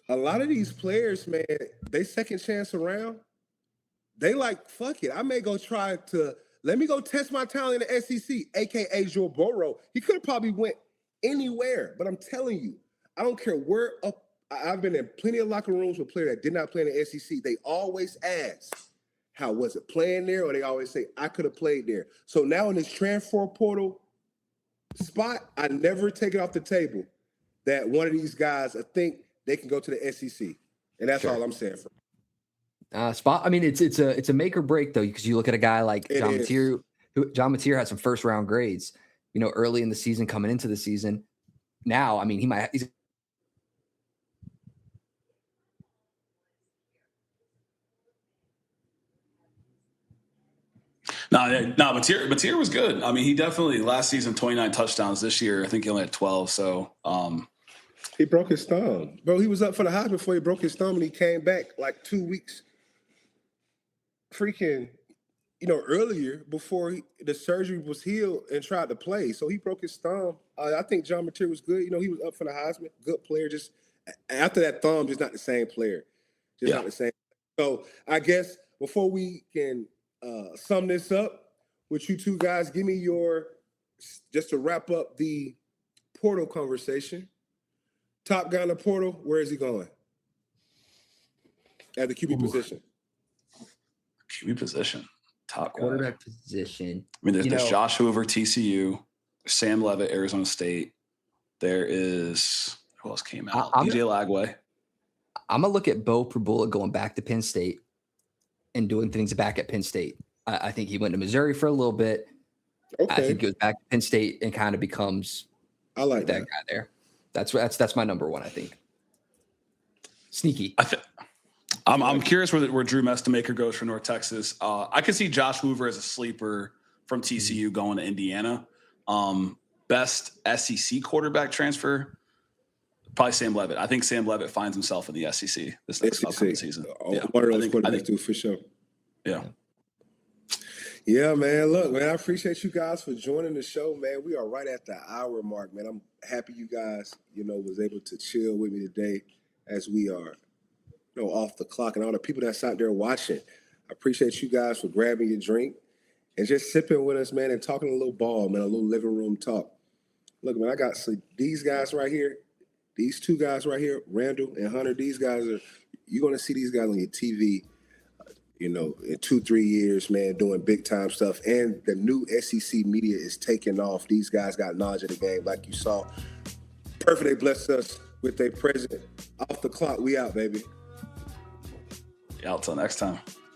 a lot of these players, man, they second chance around. They like, fuck it. I may go let me go test my talent in the SEC, a.k.a. Joe Burrow. He could have probably went anywhere, but I'm telling you, I don't care where up. I've been in plenty of locker rooms with players that did not play in the SEC. They always ask, how was it playing there? Or they always say, I could have played there. So now in this transfer portal spot, I never take it off the table that one of these guys, I think they can go to the SEC. And that's all I'm saying. Spot. I mean, it's a make or break though, because you look at a guy like John Mateer had some first round grades, early in the season, coming into the season. Now, I mean, he's No, Mateer was good. I mean, he definitely last season 29 touchdowns. This year, I think he only had 12. So he broke his thumb, bro. He was up for the Heisman before he broke his thumb, and he came back like 2 weeks, freaking, earlier before the surgery was healed and tried to play. So he broke his thumb. I think John Mateer was good. He was up for the Heisman, good player. Just after that thumb, just not the same player. Not the same. So I guess before we can sum this up with you two guys, give me just to wrap up the portal conversation. Top guy in the portal, where is he going? At the QB position. QB position. Top quarterback position. I mean, there's Josh Hoover, TCU, Sam Leavitt, Arizona State. There is, who else came out? DJ Lagway. I'm going to look at Bo Prabula going back to Penn State and doing things back at Penn State. I think he went to Missouri for a little bit. Okay. I think he goes back to Penn State and kind of becomes that guy there. That's my number one, I think. Sneaky. I'm curious where Drew Mestamaker goes for North Texas. I could see Josh Hoover as a sleeper from TCU going to Indiana. Best SEC quarterback transfer, probably Sam Leavitt. I think Sam Leavitt finds himself in the SEC this next upcoming season. One of those quarterbacks too, for sure. Yeah. Yeah, man. Look, man, I appreciate you guys for joining the show, man. We are right at the hour mark, man. I'm happy you guys, was able to chill with me today as we are, off the clock, and all the people that's out there watching. I appreciate you guys for grabbing your drink and just sipping with us, man, and talking a little ball, man, a little living room talk. Look, man, I got these guys right here, these two guys right here, Randall and Hunter. These guys you're going to see these guys on your TV, in 2-3 years, man, doing big time stuff. And the new SEC media is taking off. These guys got knowledge of the game, like you saw. Perfect. They blessed us with their president. Off the clock. We out, baby. Yeah, until next time.